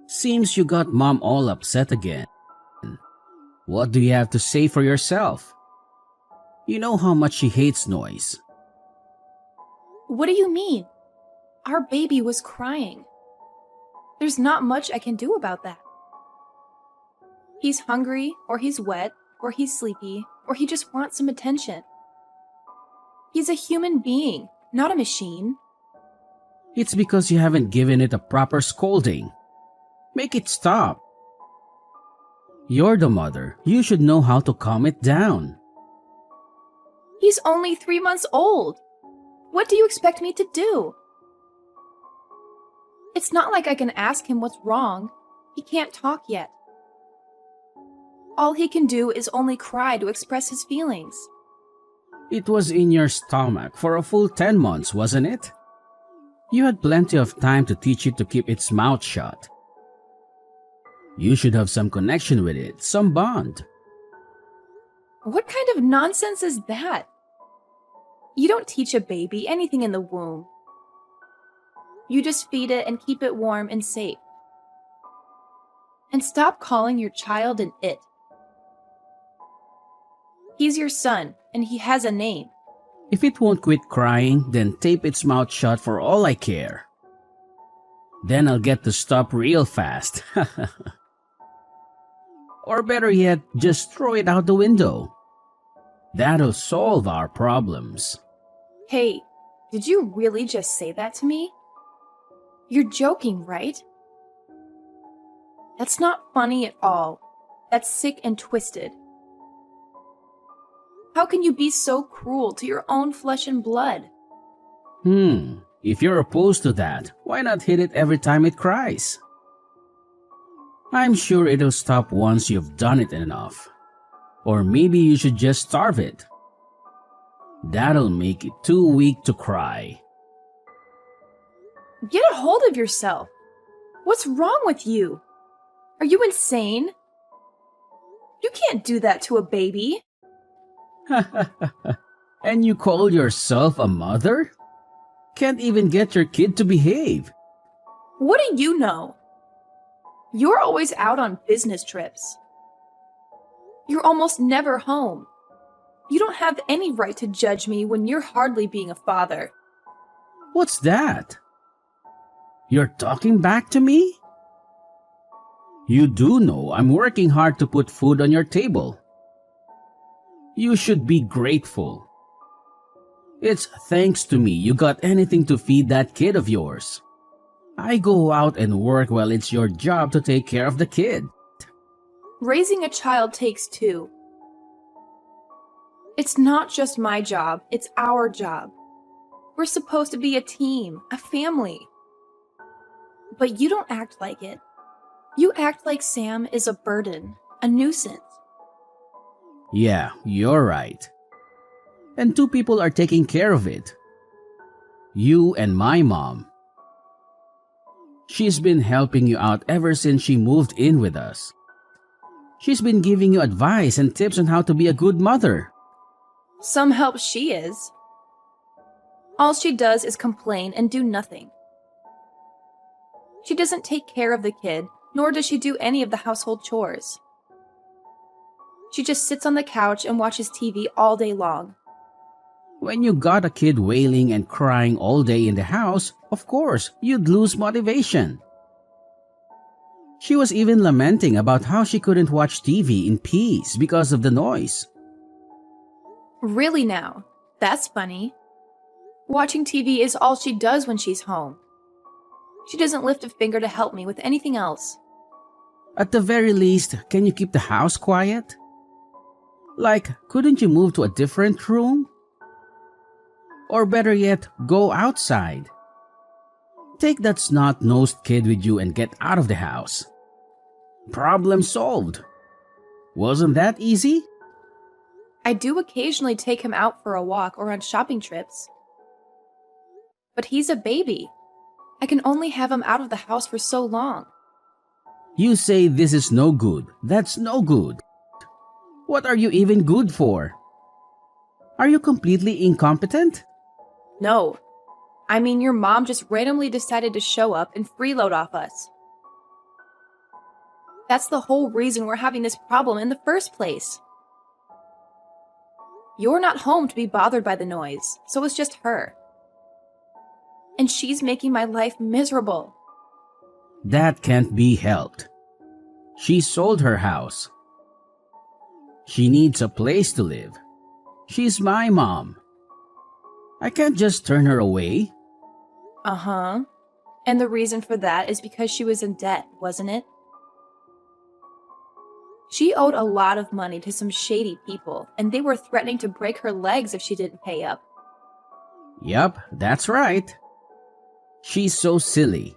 Seems you got mom all upset again. What do you have to say for yourself? You know how much she hates noise. What do you mean? Our baby was crying. There's not much I can do about that. He's hungry, or he's wet, or he's sleepy, or he just wants some attention. He's a human being, not a machine. It's because you haven't given it a proper scolding. Make it stop. You're the mother. You should know how to calm it down. He's only 3 months old. What do you expect me to do? It's not like I can ask him what's wrong. He can't talk yet. All he can do is only cry to express his feelings. It was in your stomach for a full 10 months, wasn't it? You had plenty of time to teach it to keep its mouth shut. You should have some connection with it, some bond. What kind of nonsense is that? You don't teach a baby anything in the womb. You just feed it and keep it warm and safe. And stop calling your child an it. He's your son, and he has a name. If it won't quit crying, then tape its mouth shut for all I care. Then I'll get to stop real fast. Or better yet, just throw it out the window. That'll solve our problems. Hey, did you really just say that to me? You're joking, right? That's not funny at all. That's sick and twisted. How can you be so cruel to your own flesh and blood? If you're opposed to that, why not hit it every time it cries? I'm sure it'll stop once you've done it enough. Or maybe you should just starve it. That'll make it too weak to cry. Get a hold of yourself. What's wrong with you? Are you insane? You can't do that to a baby. And you call yourself a mother? Can't even get your kid to behave. What do you know? You're always out on business trips. You're almost never home. You don't have any right to judge me when you're hardly being a father. What's that? You're talking back to me? You do know I'm working hard to put food on your table. You should be grateful. It's thanks to me you got anything to feed that kid of yours. I go out and work while it's your job to take care of the kid. Raising a child takes two. It's not just my job, it's our job. We're supposed to be a team, a family. But you don't act like it. You act like Sam is a burden, a nuisance. Yeah, you're right. And two people are taking care of it. You and my mom. She's been helping you out ever since she moved in with us. She's been giving you advice and tips on how to be a good mother. Some help she is. All she does is complain and do nothing. She doesn't take care of the kid, nor does she do any of the household chores. She just sits on the couch and watches TV all day long. When you got a kid wailing and crying all day in the house, of course, you'd lose motivation. She was even lamenting about how she couldn't watch TV in peace because of the noise. Really now? That's funny. Watching TV is all she does when she's home. She doesn't lift a finger to help me with anything else. At the very least, can you keep the house quiet? Like, couldn't you move to a different room? Or better yet, go outside. Take that snot-nosed kid with you and get out of the house. Problem solved. Wasn't that easy? I do occasionally take him out for a walk or on shopping trips. But he's a baby. I can only have him out of the house for so long. You say this is no good. That's no good. What are you even good for? Are you completely incompetent? No. I mean, your mom just randomly decided to show up and freeload off us. That's the whole reason we're having this problem in the first place. You're not home to be bothered by the noise, so it's just her. And she's making my life miserable. That can't be helped. She sold her house. She needs a place to live. She's my mom. I can't just turn her away. Uh-huh. And the reason for that is because she was in debt, wasn't it? She owed a lot of money to some shady people, and they were threatening to break her legs if she didn't pay up. Yup, that's right. She's so silly.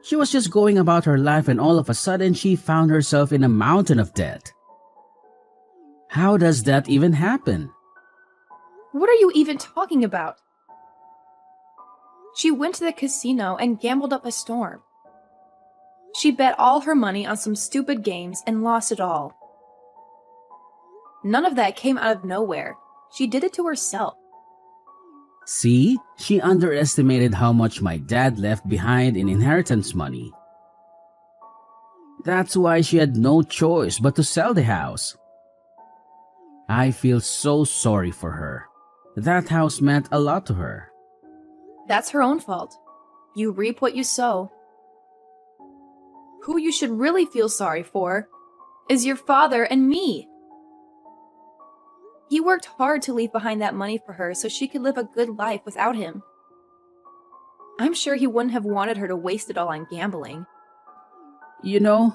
She was just going about her life and all of a sudden she found herself in a mountain of debt. How does that even happen? What are you even talking about? She went to the casino and gambled up a storm. She bet all her money on some stupid games and lost it all. None of that came out of nowhere. She did it to herself. See, she underestimated how much my dad left behind in inheritance money. That's why she had no choice but to sell the house. I feel so sorry for her. That house meant a lot to her. That's her own fault. You reap what you sow. Who you should really feel sorry for is your father and me. He worked hard to leave behind that money for her so she could live a good life without him. I'm sure he wouldn't have wanted her to waste it all on gambling. You know,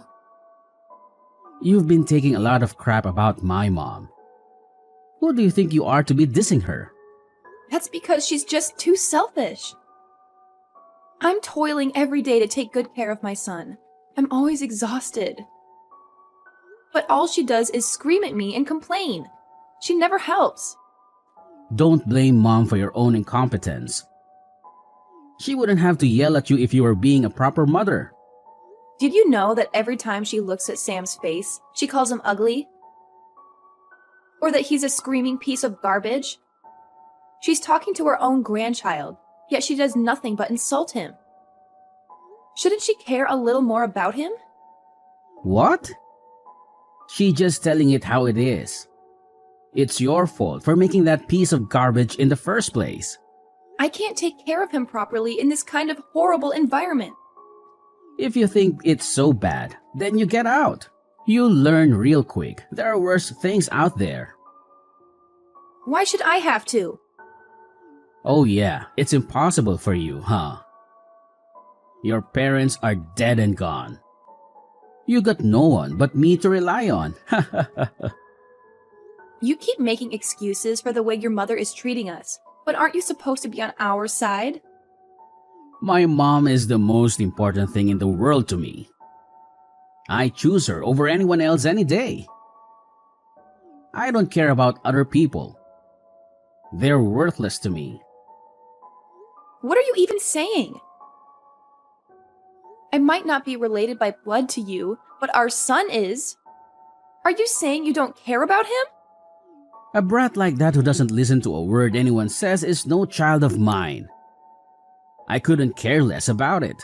you've been taking a lot of crap about my mom. Who do you think you are to be dissing her? That's because she's just too selfish. I'm toiling every day to take good care of my son. I'm always exhausted. But all she does is scream at me and complain. She never helps. Don't blame mom for your own incompetence. She wouldn't have to yell at you if you were being a proper mother. Did you know that every time she looks at Sam's face, she calls him ugly? Or that he's a screaming piece of garbage? She's talking to her own grandchild, yet she does nothing but insult him. Shouldn't she care a little more about him? What? She just telling it how it is. It's your fault for making that piece of garbage in the first place. I can't take care of him properly in this kind of horrible environment. If you think it's so bad, then you get out. You'll learn real quick. There are worse things out there. Why should I have to? Oh yeah, it's impossible for you, huh? Your parents are dead and gone. You got no one but me to rely on. You keep making excuses for the way your mother is treating us, but aren't you supposed to be on our side? My mom is the most important thing in the world to me. I choose her over anyone else any day. I don't care about other people. They're worthless to me. What are you even saying? I might not be related by blood to you, but our son is. Are you saying you don't care about him? A brat like that who doesn't listen to a word anyone says is no child of mine. I couldn't care less about it.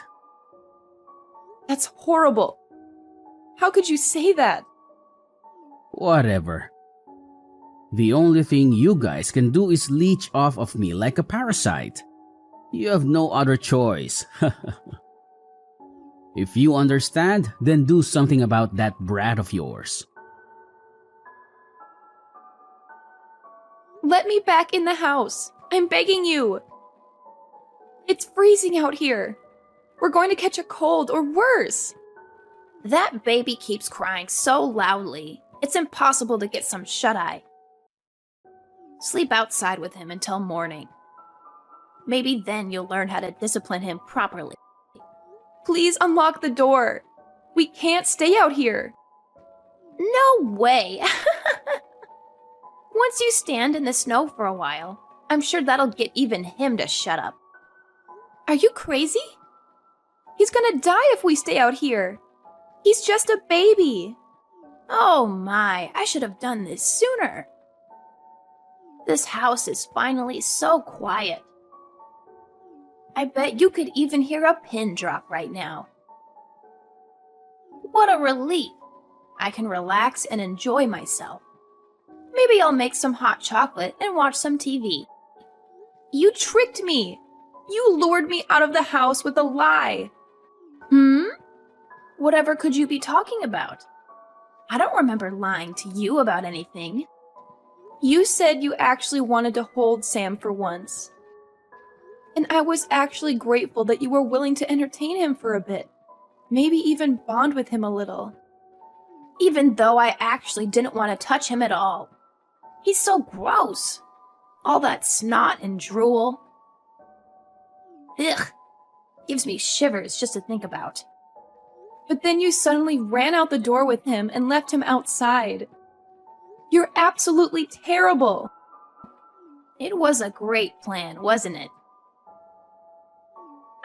That's horrible. How could you say that? Whatever. The only thing you guys can do is leech off of me like a parasite. You have no other choice. If you understand, then do something about that brat of yours. Let me back in the house. I'm begging you. It's freezing out here. We're going to catch a cold or worse. That baby keeps crying so loudly. It's impossible to get some shut-eye. Sleep outside with him until morning. Maybe then you'll learn how to discipline him properly. Please unlock the door. We can't stay out here. No way. Once you stand in the snow for a while, I'm sure that'll get even him to shut up. Are you crazy? He's gonna die if we stay out here. He's just a baby. Oh my, I should have done this sooner. This house is finally so quiet. I bet you could even hear a pin drop right now. What a relief! I can relax and enjoy myself. Maybe I'll make some hot chocolate and watch some TV. You tricked me! You lured me out of the house with a lie! Whatever could you be talking about? I don't remember lying to you about anything. You said you actually wanted to hold Sam for once. And I was actually grateful that you were willing to entertain him for a bit. Maybe even bond with him a little. Even though I actually didn't want to touch him at all. He's so gross. All that snot and drool. Ugh. Gives me shivers just to think about. But then you suddenly ran out the door with him and left him outside. You're absolutely terrible. It was a great plan, wasn't it?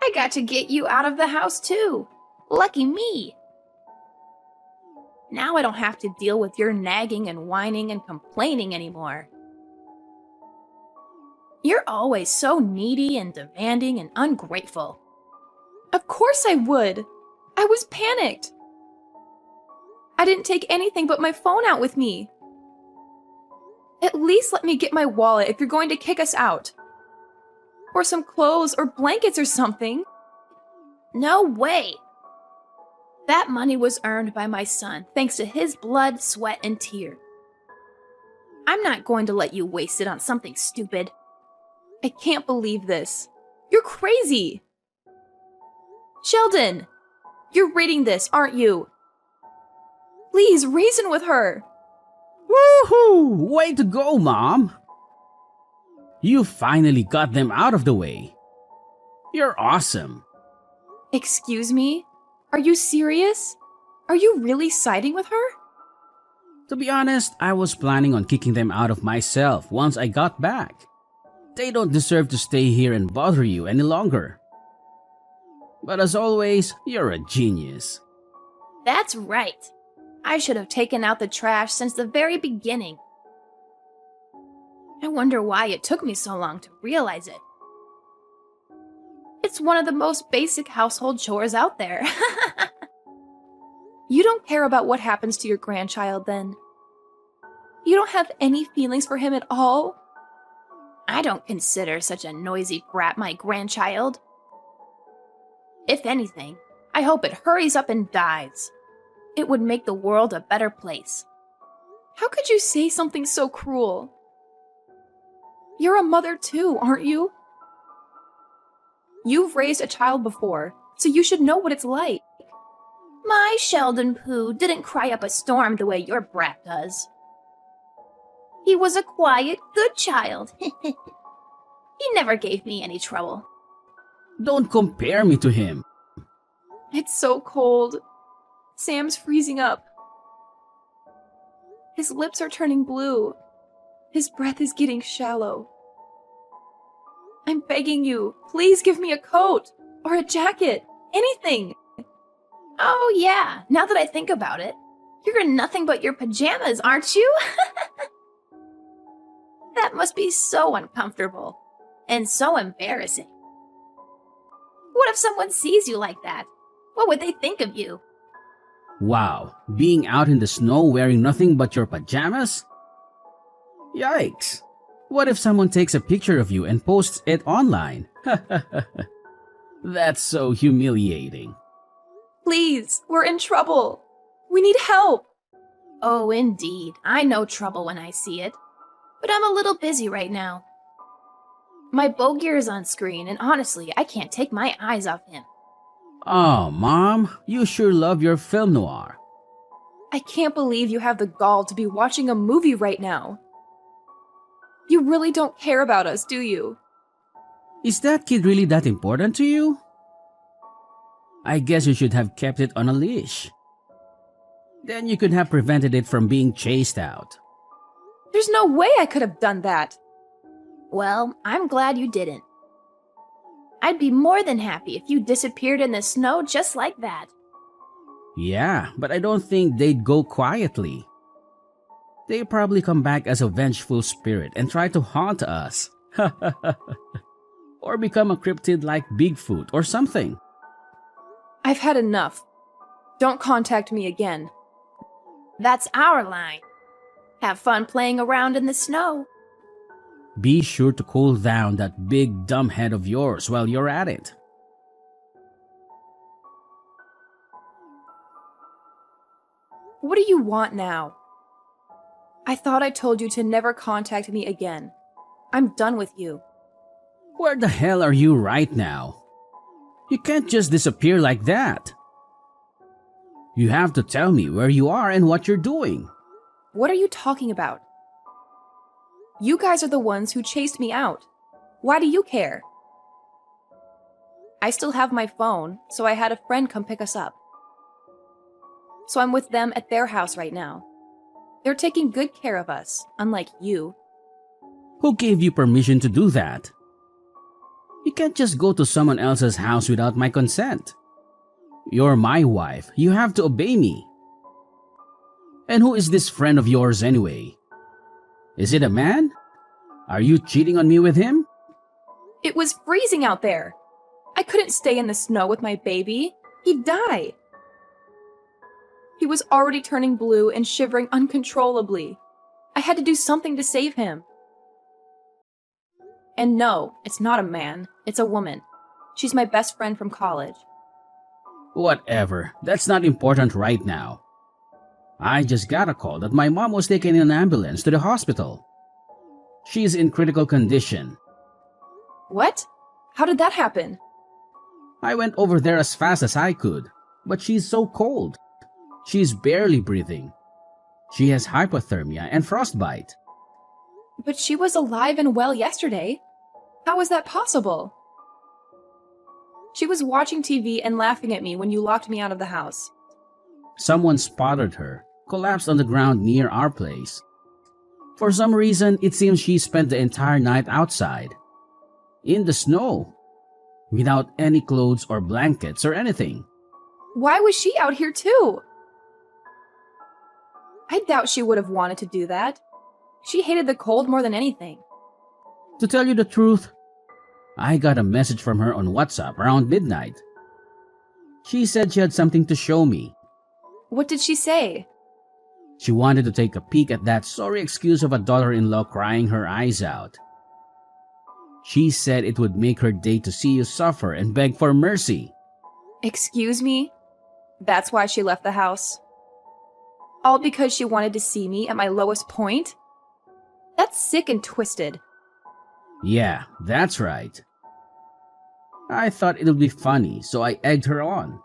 I got to get you out of the house too. Lucky me. Now I don't have to deal with your nagging and whining and complaining anymore. You're always so needy and demanding and ungrateful. Of course I would. I was panicked. I didn't take anything but my phone out with me. At least let me get my wallet if you're going to kick us out. Or some clothes or blankets or something. No way. That money was earned by my son thanks to his blood, sweat, and tears. I'm not going to let you waste it on something stupid. I can't believe this. You're crazy. Sheldon, you're reading this, aren't you? Please reason with her. Woohoo! Way to go, Mom! You finally got them out of the way. You're awesome. Excuse me? Are you serious? Are you really siding with her? To be honest, I was planning on kicking them out of myself once I got back. They don't deserve to stay here and bother you any longer. But as always, you're a genius. That's right. I should have taken out the trash since the very beginning. I wonder why it took me so long to realize it. It's one of the most basic household chores out there. You don't care about what happens to your grandchild then? You don't have any feelings for him at all? I don't consider such a noisy brat my grandchild. If anything, I hope it hurries up and dies. It would make the world a better place. How could you say something so cruel? You're a mother too, aren't you? You've raised a child before, so you should know what it's like. My Sheldon Pooh didn't cry up a storm the way your brat does. He was a quiet, good child. He never gave me any trouble. Don't compare me to him. It's so cold. Sam's freezing up. His lips are turning blue. His breath is getting shallow. I'm begging you, please give me a coat or a jacket, anything. Oh yeah, now that I think about it, you're in nothing but your pajamas, aren't you? That must be so uncomfortable and so embarrassing. What if someone sees you like that? What would they think of you? Wow, being out in the snow wearing nothing but your pajamas? Yikes! What if someone takes a picture of you and posts it online? That's so humiliating. Please, we're in trouble. We need help. Oh, indeed. I know trouble when I see it. But I'm a little busy right now. My bow gear is on screen, and honestly, I can't take my eyes off him. Oh, Mom, you sure love your film noir. I can't believe you have the gall to be watching a movie right now. You really don't care about us, do you? Is that kid really that important to you? I guess you should have kept it on a leash. Then you could have prevented it from being chased out. There's no way I could have done that. Well, I'm glad you didn't. I'd be more than happy if you disappeared in the snow just like that. Yeah, but I don't think they'd go quietly. They probably come back as a vengeful spirit and try to haunt us. Or become a cryptid like Bigfoot or something. I've had enough. Don't contact me again. That's our line. Have fun playing around in the snow. Be sure to cool down that big dumb head of yours while you're at it. What do you want now? I thought I told you to never contact me again. I'm done with you. Where the hell are you right now? You can't just disappear like that. You have to tell me where you are and what you're doing. What are you talking about? You guys are the ones who chased me out. Why do you care? I still have my phone, so I had a friend come pick us up. So I'm with them at their house right now. They're taking good care of us, unlike you. Who gave you permission to do that? You can't just go to someone else's house without my consent. You're my wife. You have to obey me. And who is this friend of yours anyway? Is it a man? Are you cheating on me with him? It was freezing out there. I couldn't stay in the snow with my baby. He'd die. He was already turning blue and shivering uncontrollably. I had to do something to save him. And no, it's not a man. It's a woman. She's my best friend from college. Whatever. That's not important right now. I just got a call that my mom was taken in an ambulance to the hospital. She's in critical condition. What? How did that happen? I went over there as fast as I could, but she's so cold. She's barely breathing. She has hypothermia and frostbite. But she was alive and well yesterday. How was that possible? She was watching TV and laughing at me when you locked me out of the house. Someone spotted her, collapsed on the ground near our place. For some reason, it seems she spent the entire night outside, in the snow, without any clothes or blankets or anything. Why was she out here too? I doubt she would have wanted to do that. She hated the cold more than anything. To tell you the truth, I got a message from her on WhatsApp around midnight. She said she had something to show me. What did she say? She wanted to take a peek at that sorry excuse of a daughter-in-law crying her eyes out. She said it would make her day to see you suffer and beg for mercy. Excuse me? That's why she left the house? All because she wanted to see me at my lowest point? That's sick and twisted. Yeah, that's right. I thought it would be funny, so I egged her on.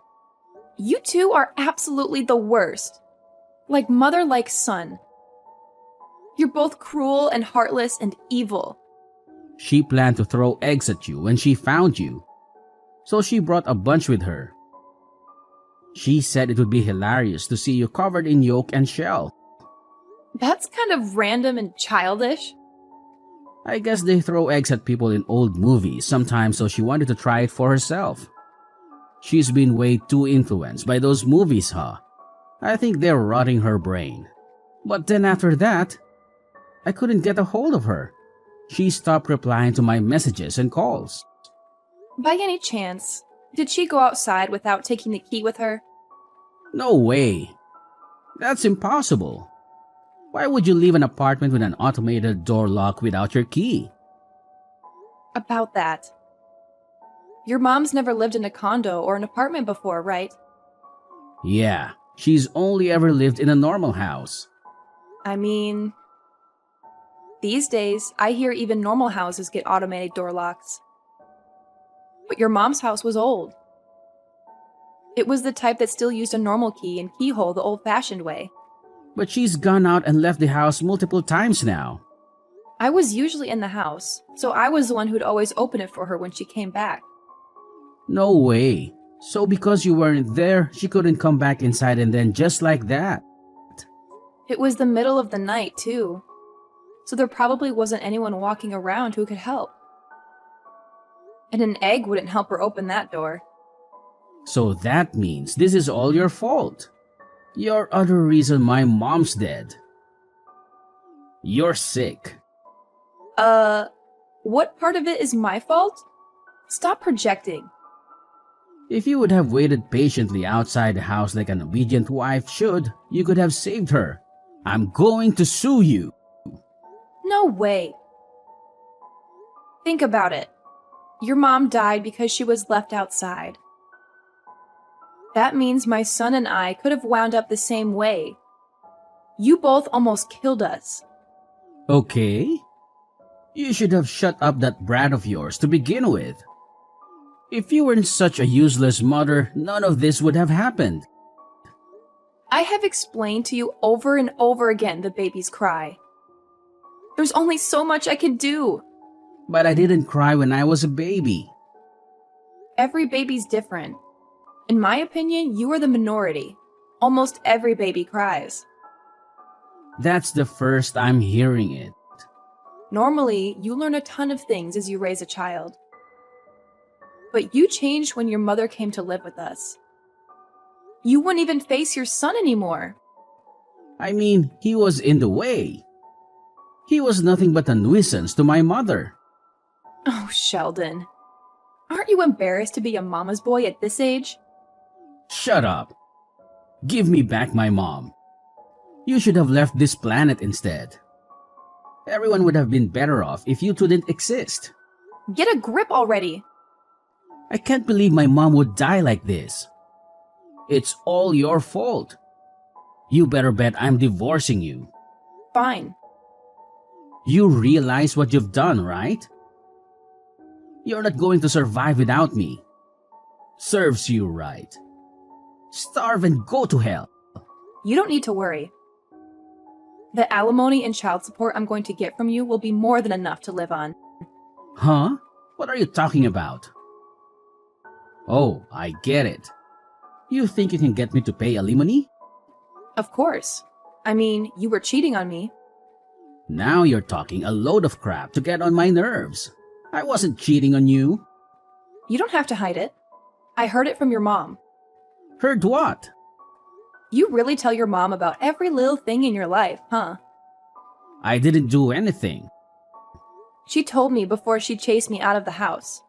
You two are absolutely the worst. Like mother, like son. You're both cruel and heartless and evil. She planned to throw eggs at you when she found you, so she brought a bunch with her. She said it would be hilarious to see you covered in yolk and shell. That's kind of random and childish. I guess they throw eggs at people in old movies sometimes, so she wanted to try it for herself. She's been way too influenced by those movies, huh? I think they're rotting her brain. But then after that, I couldn't get a hold of her. She stopped replying to my messages and calls. By any chance, did she go outside without taking the key with her? No way. That's impossible. Why would you leave an apartment with an automated door lock without your key? About that. Your mom's never lived in a condo or an apartment before, right? Yeah, she's only ever lived in a normal house. I mean, these days, I hear even normal houses get automated door locks. But your mom's house was old. It was the type that still used a normal key and keyhole the old-fashioned way. But she's gone out and left the house multiple times now. I was usually in the house, so I was the one who'd always open it for her when she came back. No way. So because you weren't there, she couldn't come back inside and then just like that. It was the middle of the night, too. So there probably wasn't anyone walking around who could help. And an egg wouldn't help her open that door. So that means this is all your fault. You're other reason my mom's dead. You're sick. What part of it is my fault? Stop projecting. If you would have waited patiently outside the house like an obedient wife should, you could have saved her. I'm going to sue you. No way. Think about it. Your mom died because she was left outside. That means my son and I could have wound up the same way. You both almost killed us. Okay? You should have shut up that brat of yours to begin with. If you weren't such a useless mother, none of this would have happened. I have explained to you over and over again the baby's cry. There's only so much I can do. But I didn't cry when I was a baby. Every baby's different. In my opinion, you are the minority. Almost every baby cries. That's the first I'm hearing it. Normally, you learn a ton of things as you raise a child. But you changed when your mother came to live with us. You wouldn't even face your son anymore. I mean, he was in the way. He was nothing but a nuisance to my mother. Oh, Sheldon. Aren't you embarrassed to be a mama's boy at this age? Shut up. Give me back my mom. You should have left this planet instead. Everyone would have been better off if you two didn't exist. Get a grip already. I can't believe my mom would die like this. It's all your fault. You better bet I'm divorcing you. Fine. You realize what you've done, right? You're not going to survive without me. Serves you right. Starve and go to hell. You don't need to worry. The alimony and child support I'm going to get from you will be more than enough to live on. Huh? What are you talking about? Oh, I get it. You think you can get me to pay alimony? Of course. I mean, you were cheating on me. Now you're talking a load of crap to get on my nerves. I wasn't cheating on you. You don't have to hide it. I heard it from your mom. Heard what? You really tell your mom about every little thing in your life, huh? I didn't do anything. She told me before she chased me out of the house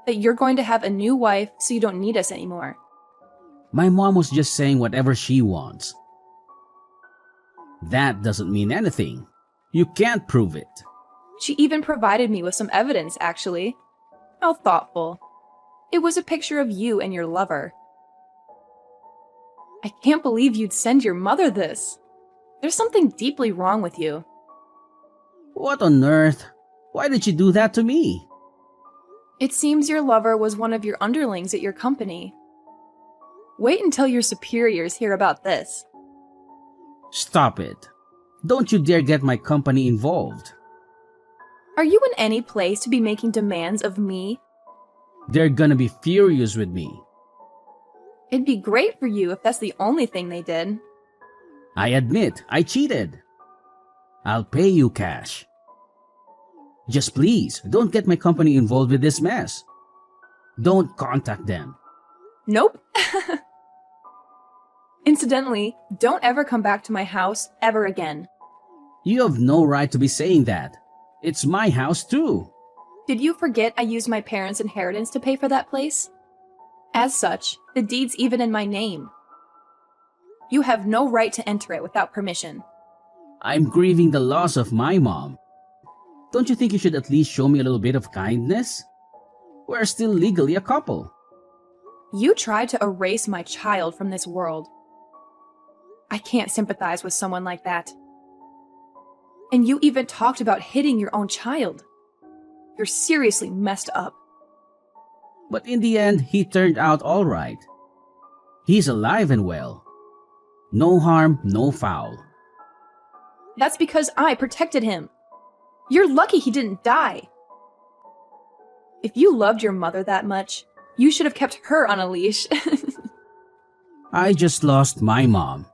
that you're going to have a new wife so you don't need us anymore. My mom was just saying whatever she wants. That doesn't mean anything. You can't prove it. She even provided me with some evidence, actually. How thoughtful. It was a picture of you and your lover. I can't believe you'd send your mother this. There's something deeply wrong with you. What on earth? Why did she do that to me? It seems your lover was one of your underlings at your company. Wait until your superiors hear about this. Stop it. Don't you dare get my company involved. Are you in any place to be making demands of me? They're gonna be furious with me. It'd be great for you if that's the only thing they did. I admit, I cheated. I'll pay you cash. Just please, don't get my company involved with this mess. Don't contact them. Nope. Incidentally, don't ever come back to my house ever again. You have no right to be saying that. It's my house too. Did you forget I used my parents' inheritance to pay for that place? As such, the deed's even in my name. You have no right to enter it without permission. I'm grieving the loss of my mom. Don't you think you should at least show me a little bit of kindness? We're still legally a couple. You tried to erase my child from this world. I can't sympathize with someone like that. And you even talked about hitting your own child. You're seriously messed up. But in the end, he turned out all right. He's alive and well. No harm, no foul. That's because I protected him. You're lucky he didn't die. If you loved your mother that much, you should have kept her on a leash. I just lost my mom.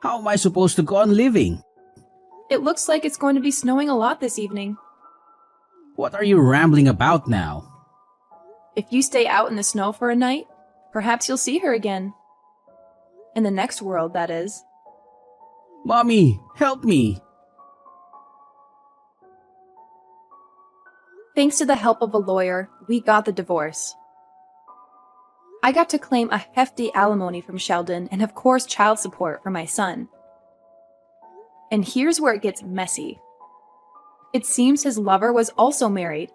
How am I supposed to go on living? It looks like it's going to be snowing a lot this evening. What are you rambling about now? If you stay out in the snow for a night, perhaps you'll see her again. In the next world, that is. Mommy, help me! Thanks to the help of a lawyer, we got the divorce. I got to claim a hefty alimony from Sheldon and, of course, child support for my son. And here's where it gets messy. It seems his lover was also married.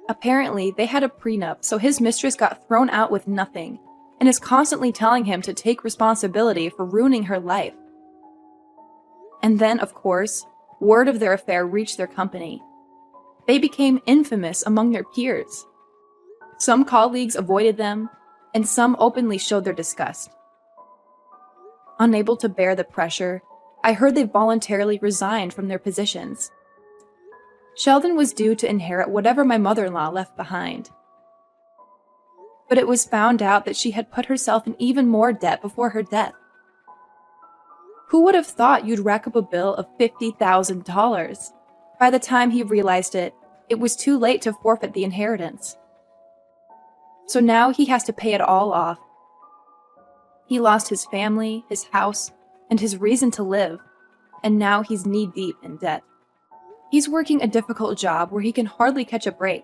Apparently, they had a prenup, so his mistress got thrown out with nothing and is constantly telling him to take responsibility for ruining her life. And then, of course, word of their affair reached their company. They became infamous among their peers. Some colleagues avoided them, and some openly showed their disgust. Unable to bear the pressure, I heard they voluntarily resigned from their positions. Sheldon was due to inherit whatever my mother-in-law left behind. But it was found out that she had put herself in even more debt before her death. Who would have thought you'd rack up a bill of $50,000? By the time he realized it, it was too late to forfeit the inheritance. So now he has to pay it all off. He lost his family, his house, and his reason to live, and now he's knee-deep in debt. He's working a difficult job where he can hardly catch a break.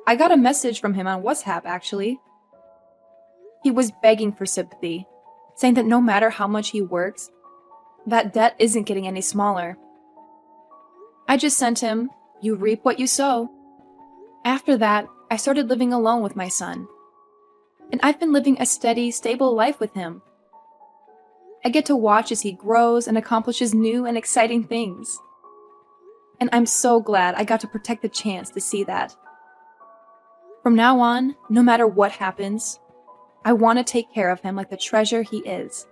I got a message from him on WhatsApp, actually. He was begging for sympathy, saying that no matter how much he works, that debt isn't getting any smaller. I just sent him, "You reap what you sow." After that, I started living alone with my son. And I've been living a steady, stable life with him. I get to watch as he grows and accomplishes new and exciting things. And I'm so glad I got to protect the chance to see that. From now on, no matter what happens, I want to take care of him like the treasure he is.